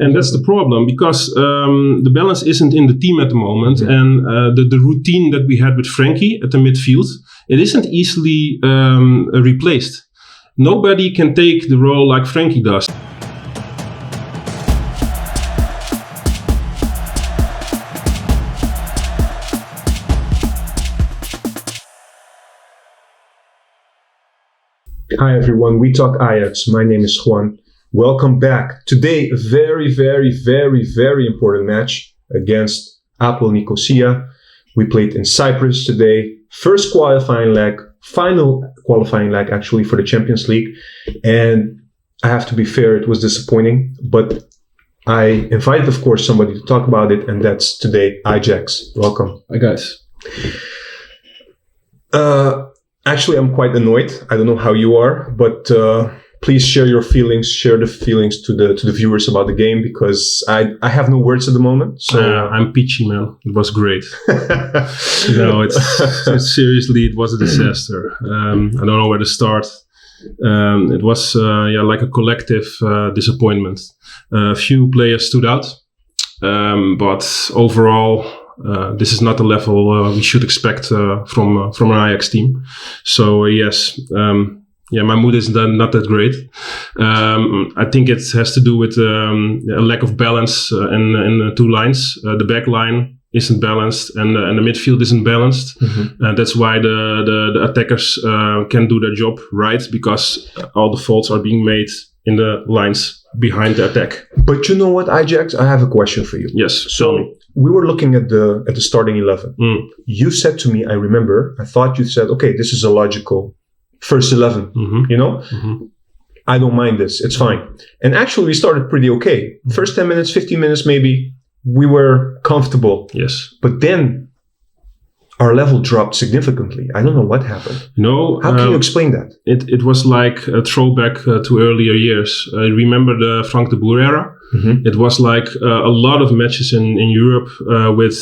And that's the problem, because the balance isn't in the team at the moment. And the routine that we had with Frankie at the midfield, it isn't easily replaced. Nobody can take the role like Frankie does. Hi everyone, we talk Ajax. My name is Juan. Welcome back. Today, a very, very, very, very important match against APOEL Nicosia. We played in Cyprus today. First qualifying leg, final qualifying leg actually for the Champions League. And I have to be fair, it was disappointing. But I invited, of course, somebody to talk about it. And that's today, Ajax. Welcome. Hi guys. Actually, I'm quite annoyed. I don't know how you are, but please share your feelings. Share the feelings to the viewers about the game, because I have no words at the moment. So I'm peachy, man. It was great. It's seriously, it was a disaster. I don't know where to start. It was like a collective disappointment. A few players stood out, but overall. This is not the level we should expect from an Ajax team. So yes, my mood is not that great. I think it has to do with a lack of balance in the two lines. The back line isn't balanced, and the midfield isn't balanced. Mm-hmm. That's why the attackers can do their job right, because all the faults are being made in the lines behind the attack. But you know what, Ajax? I have a question for you. Yes. So we were looking at the starting 11. You said to me, I remember, I thought you said, okay, this is a logical first 11. Mm-hmm. You know? Mm-hmm. I don't mind this. It's fine. And actually, we started pretty okay. First 10 minutes, 15 minutes maybe, we were comfortable. Yes. But then our level dropped significantly. I don't know what happened. No. How can you explain that? It was like a throwback to earlier years. I remember the Frank de Boer era. Mm-hmm. It was like a lot of matches in Europe with,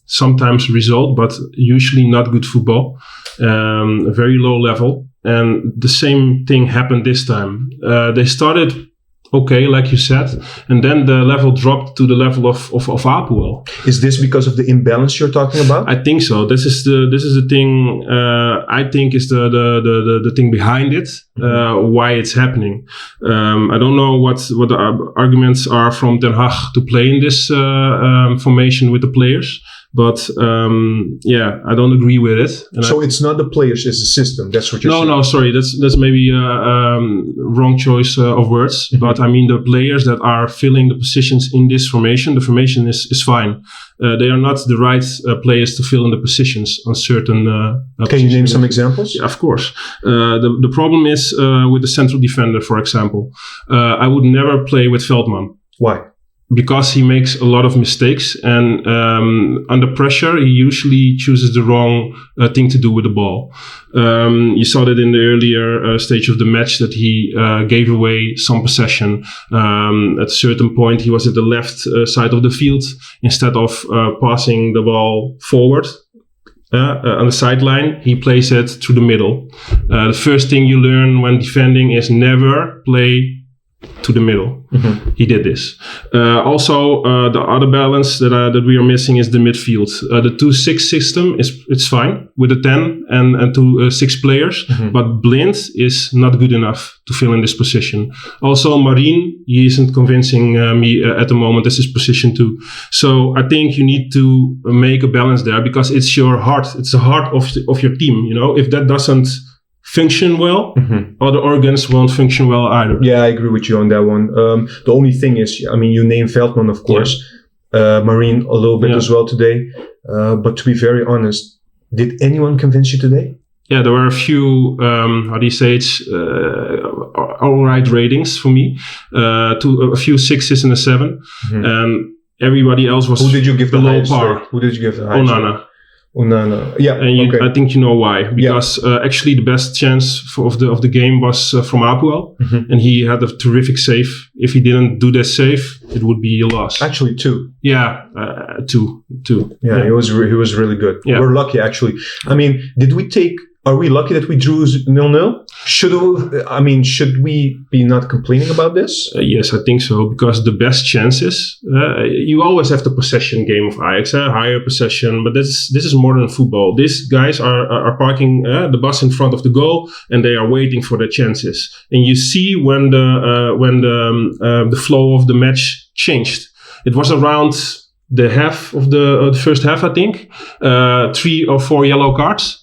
sometimes result, but usually not good football. A very low level. And the same thing happened this time. They started okay, like you said, and then the level dropped to the level of APOEL. Is this because of the imbalance you're talking about? I think so. This is the thing. I think is the thing behind it. Why it's happening. I don't know what the arguments are from Den Haag to play in this formation with the players. But I don't agree with it. And so it's not the players, it's the system. That's what you're saying. No, sorry. That's maybe wrong choice of words. Mm-hmm. But I mean the players that are filling the positions in this formation. The formation is fine. They are not the right players to fill in the positions on certain. Can you name some examples? Yeah, of course. The problem is with the central defender, for example. I would never play with Veltman. Why? Because he makes a lot of mistakes, and under pressure, he usually chooses the wrong thing to do with the ball. You saw that in the earlier stage of the match that he gave away some possession. At a certain point, he was at the left side of the field instead of passing the ball forward. On the sideline, he plays it through the middle. The first thing you learn when defending is never play to the middle. Mm-hmm. He did this. Also, the other balance that we are missing is the midfield. The 2-6 system it's fine with the 10 and 6 players, mm-hmm. but Blind is not good enough to fill in this position. Also, Marin, he isn't convincing me at the moment. That's his position too. So I think you need to make a balance there, because it's your heart. It's the heart of your team. You know, if that doesn't function well, mm-hmm. other organs won't function well either. Yeah, I agree with you on that one. The only thing is, I mean, you named Veltman, of course, Marin a little bit as well today. But to be very honest, did anyone convince you today? Yeah, there were a few, all right ratings for me. A few 6s and a 7. Mm-hmm. And everybody else was Who did you give the below highest par. Who did you give the highest? Onana. Yeah, and I think you know why. Because actually the best chance of the game was from APOEL, mm-hmm. and he had a terrific save. If he didn't do that save, it would be a loss. Actually, 2. Yeah, 2. Yeah, he was really good. Yeah. We're lucky, actually. I mean, did we take Are we lucky that we drew 0-0? Should we be not complaining about this? Yes, I think so, because the best chances, you always have the possession game of Ajax, higher possession, but this is more than football. These guys are parking the bus in front of the goal, and they are waiting for their chances. And you see when the flow of the match changed. It was around the half of the first half, I think, 3 or 4 yellow cards.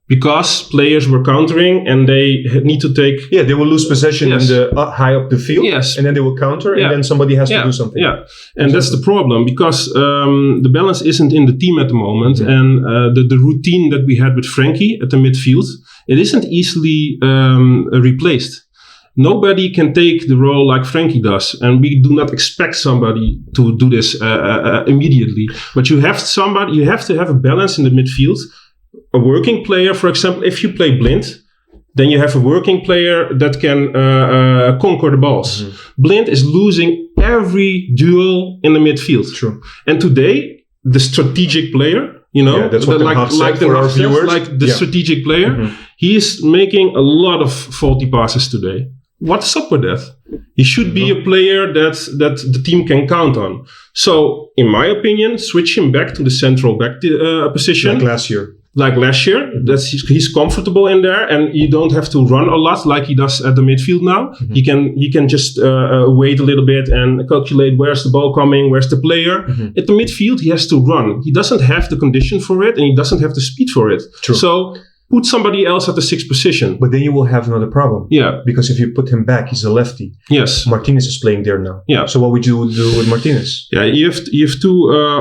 Because players were countering and they need to take... Yeah, they will lose possession in the high up the field. Yes. And then they will counter and then somebody has to do something. Yeah, and that's the problem because the balance isn't in the team at the moment. Mm-hmm. And the routine that we had with Frankie at the midfield, it isn't easily replaced. Nobody can take the role like Frankie does. And we do not expect somebody to do this immediately. But you have to have a balance in the midfield. A working player, for example, if you play blind, then you have a working player that can conquer the balls. Mm-hmm. Blind is losing every duel in the midfield. True. And today, the strategic player, that's what like for our viewers. Like the strategic player, mm-hmm. He is making a lot of faulty passes today. What's up with that? He should be a player that the team can count on. So, in my opinion, switch him back to the central back position. Like last year, he's comfortable in there, and you don't have to run a lot like he does at the midfield now. Mm-hmm. He can just wait a little bit and calculate where's the ball coming, where's the player. Mm-hmm. At the midfield, he has to run. He doesn't have the condition for it, and he doesn't have the speed for it. True. So put somebody else at the 6th position. But then you will have another problem. Yeah. Because if you put him back, he's a lefty. Yes. Martinez is playing there now. Yeah. So what would you do with Martinez? Yeah, you have 2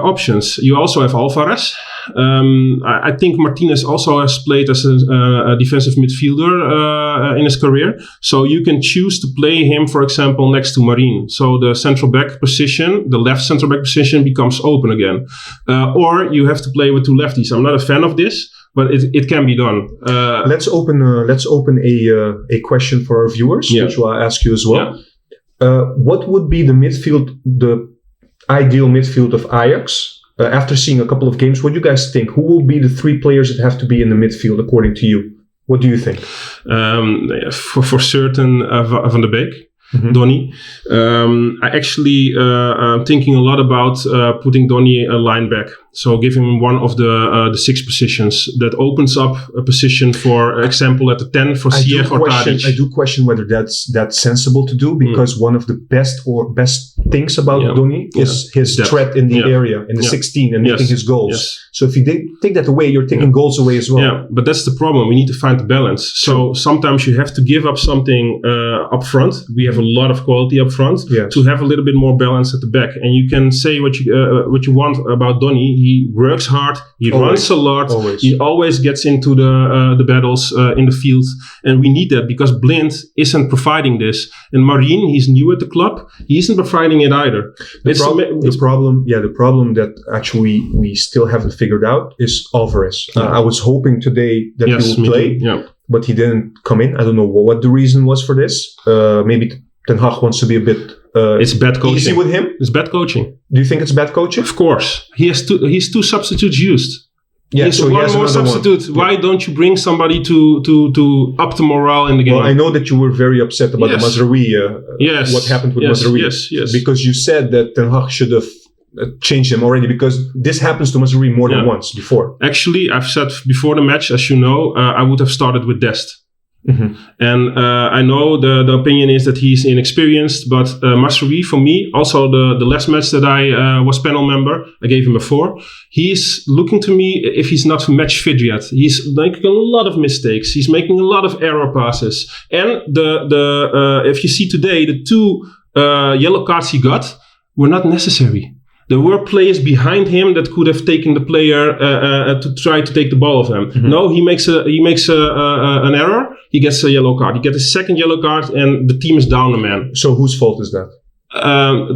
options. You also have Alvarez. I think Martinez also has played as a defensive midfielder in his career. So you can choose to play him, for example, next to Marin. So the central back position, the left central back position becomes open again. Or you have to play with 2 lefties. I'm not a fan of this, but it can be done. Let's open a question for our viewers, which I'll ask you as well. Yeah. What would be the ideal midfield of Ajax? After seeing a couple of games, what do you guys think? Who will be the 3 players that have to be in the midfield according to you? What do you think? For certain, Van de Beek. Mm-hmm. Donny. I actually am thinking a lot about putting Donny a line back. So give him one of the 6 positions. That opens up a position, for example, at the 10 for Ziyech or Tadic. I do question whether that's sensible to do, because one of the best things about Donny is his threat in the area, in the 16, and making his goals. Yes. So if you take that away, you're taking goals away as well. Yeah, but that's the problem. We need to find the balance. So sometimes you have to give up something up front. We have a lot of quality up front to have a little bit more balance at the back. And you can say what you want about Donny. He works hard. He runs a lot. He always gets into the battles in the field, and we need that because Blind isn't providing this. And Marin, he's new at the club. He isn't providing it either. The problem that actually we still haven't figured out is Alvarez. I was hoping today that he would play, but he didn't come in. I don't know what the reason was for this. Maybe Ten Hag wants to be a bit it's bad coaching. Easy with him? It's bad coaching. Do you think it's bad coaching? Of course. He's 2 substitutes used. Yeah, so one more substitute. One. Why don't you bring somebody to up the morale in the game? Well, I know that you were very upset about the Mazraoui. What happened with Mazraoui? Yes. Because you said that Ten Hag should have changed him already, because this happens to Mazraoui more than once before. Actually, I've said before the match, as you know, I would have started with Dest. Mm-hmm. And I know the opinion is that he's inexperienced, but Mazraoui, for me, also the last match that I was panel member, I gave him a 4. He's looking to me if he's not match fit yet. He's making a lot of mistakes. He's making a lot of error passes. And if you see today, the 2 yellow cards he got were not necessary. There were players behind him that could have taken the player to try to take the ball of him. Mm-hmm. No, he makes an error. He gets a yellow card. He gets a 2nd yellow card, and the team is down a man. So whose fault is that?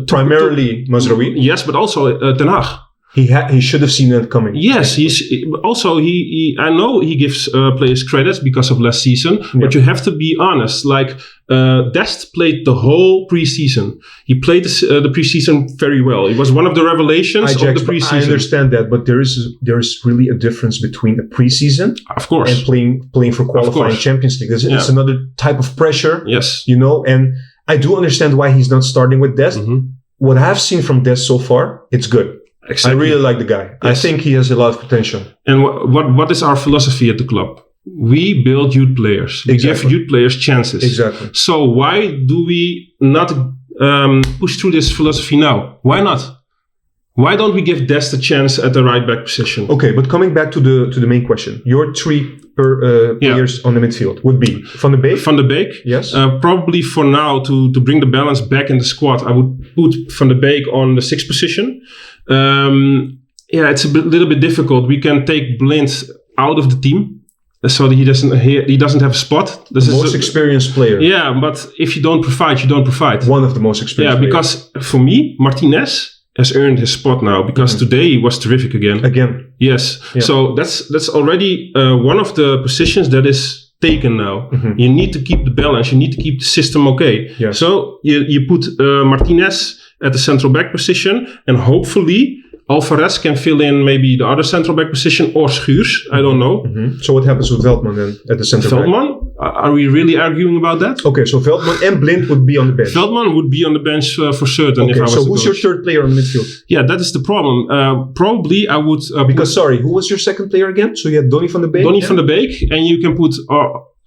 Primarily Mazraoui? Yes, but also Ten Hag. He should have seen that coming. Yes, I know he gives players credits because of last season, but you have to be honest. Like Dest played the whole preseason. He played the preseason very well. He was one of the revelations Ajax, of the preseason. I understand that, but there is really a difference between a preseason, of course, and playing for qualifying Champions League. It's another type of pressure. Yes, and I do understand why he's not starting with Dest. Mm-hmm. What I've seen from Dest so far, it's good. Exactly. I really like the guy. Yes. I think he has a lot of potential. And what is our philosophy at the club? We build youth players. We give youth players chances. Exactly. So why do we not push through this philosophy now? Why not? Why don't we give Dest a chance at the right back position? Okay, but coming back to the main question, your three players on the midfield would be Van de Beek? Van de Beek, yes. Probably for now to bring the balance back in the squad, I would put Van de Beek on the 6th position. It's a little bit difficult. We can take Blind out of the team, so that he doesn't have a spot. This is the most experienced player. Yeah, but if you don't provide, you don't provide. One of the most experienced. Yeah, because for me, Martinez has earned his spot now because today he was terrific again. Yes. Yeah. So that's already one of the positions that is taken now. Mm-hmm. You need to keep the balance. You need to keep the system okay. Yeah. So you put Martinez at the central back position, and hopefully Alvarez can fill in maybe the other central back position or Schuurs. I don't know. Mm-hmm. So what happens with Veltman then at the central back? Veltman? Are we really arguing about that? Okay, so Veltman and Blind would be on the bench. Veltman would be on the bench for certain. Okay, if I was so who's your third player on the midfield? Yeah, that is the problem. Probably I would... who was your second player again? So you had Donny van de Beek? Donny van de Beek, and you can put...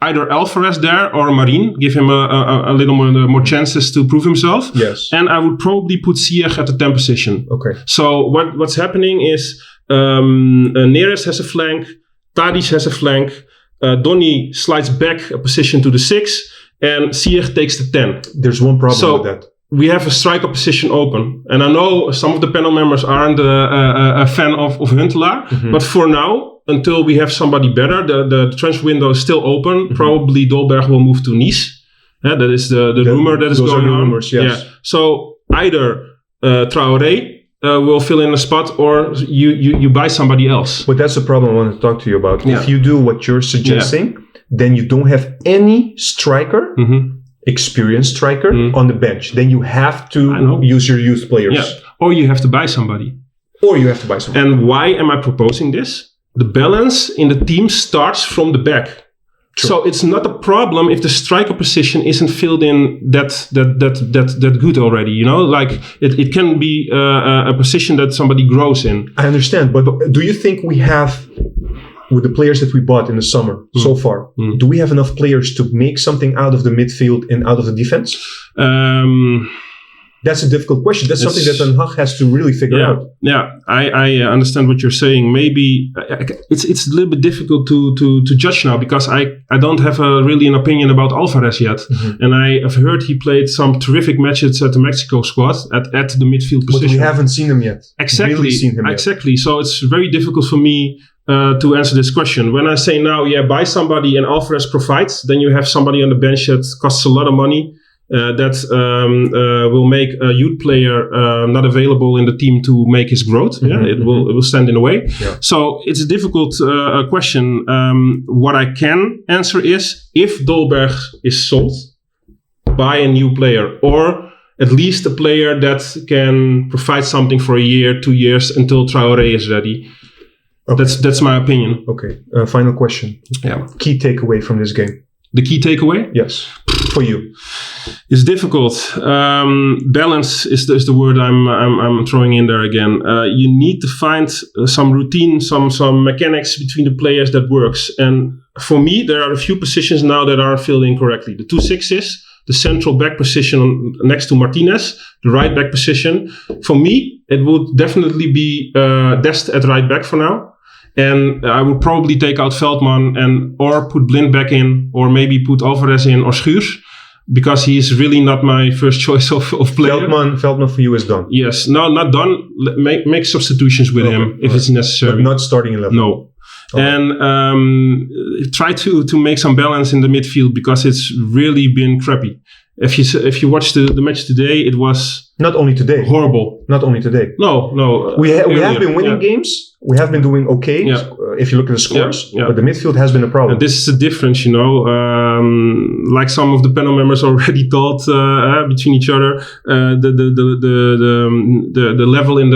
either Alvarez there or Marin, give him a little more chances to prove himself. Yes. And I would probably put Ziyech at the 10th position. Okay. So what's happening is Neres has a flank, Tadic has a flank, Donny slides back a position to the 6, and Ziyech takes the 10. There's one problem with that. We have a striker position open. And I know some of the panel members aren't a fan of Huntelaar, but for now, until we have somebody better, the transfer window is still open. Mm-hmm. Probably Dolberg will move to Nice. That is the rumor that is going on. Rumors, yes. Yeah. So either Traoré will fill in a spot, or you buy somebody else. But that's the problem I want to talk to you about. Yeah. If you do what you're suggesting, then you don't have any striker, experienced striker on the bench. Then you have to use your youth players. Yeah. Or you have to buy somebody. And why am I proposing this? The balance in the team starts from the back. True. So it's not a problem if the striker position isn't filled in that good already. You know, like it can be a position that somebody grows in. I understand, but do you think we have, with the players that we bought in the summer so far, do we have enough players to make something out of the midfield and out of the defense? That's a difficult question. That's something that Ten Hag has to really figure out. Yeah, I understand what you're saying. Maybe it's a little bit difficult to judge now because I don't have really an opinion about Alvarez yet. Mm-hmm. And I have heard he played some terrific matches at the Mexico squad at the midfield position. But we haven't seen him yet. Exactly. Really seen him exactly. Yet. So it's very difficult for me to answer this question. When I say now, buy somebody and Alvarez provides, then you have somebody on the bench that costs a lot of money. That will make a youth player not available in the team to make his growth. Mm-hmm, it will stand in the way. Yeah. So it's a difficult question. What I can answer is if Dolberg is sold, buy a new player, or at least a player that can provide something for a year, 2 years until Traoré is ready. Okay. That's my opinion. Okay. Final question. Yeah. Key takeaway from this game. The key takeaway? Yes. For you. It's difficult. Balance is the word I'm throwing in there again. You need to find some routine, some mechanics between the players that works. And for me, there are a few positions now that are filled in correctly. The 2-6s, the central back position next to Martinez, the right back position. For me, it would definitely be Dest at right back for now. And I would probably take out Veltman or put Blind back in, or maybe put Alvarez in or Schuurs, because he is really not my first choice of player. Veltman for you is done. Yes, no, not done. Make substitutions with him if it's necessary. But not starting 11. No. Okay. And try to make some balance in the midfield because it's really been crappy. If you watch the match today, it was Not only today. Horrible. Not only today. No. We have been winning games. We have been doing okay. If you look at the scores, but the midfield has been a problem. And this is the difference, like some of the panel members already thought between each other. The level in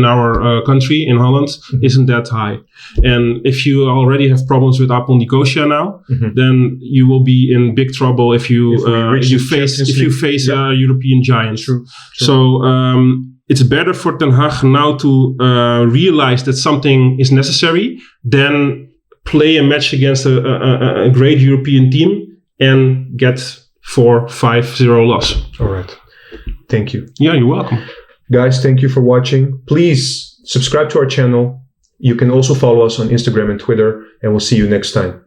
our country in Holland isn't that high. And if you already have problems with APOEL Nicosia now, then you will be in big trouble if you face a European giant. True. So it's better for Ten Hag now to realize that something is necessary than play a match against a great European team and get 4-5-0 loss. All right. Thank you. Yeah, you're welcome. Guys, thank you for watching. Please subscribe to our channel. You can also follow us on Instagram and Twitter, and we'll see you next time.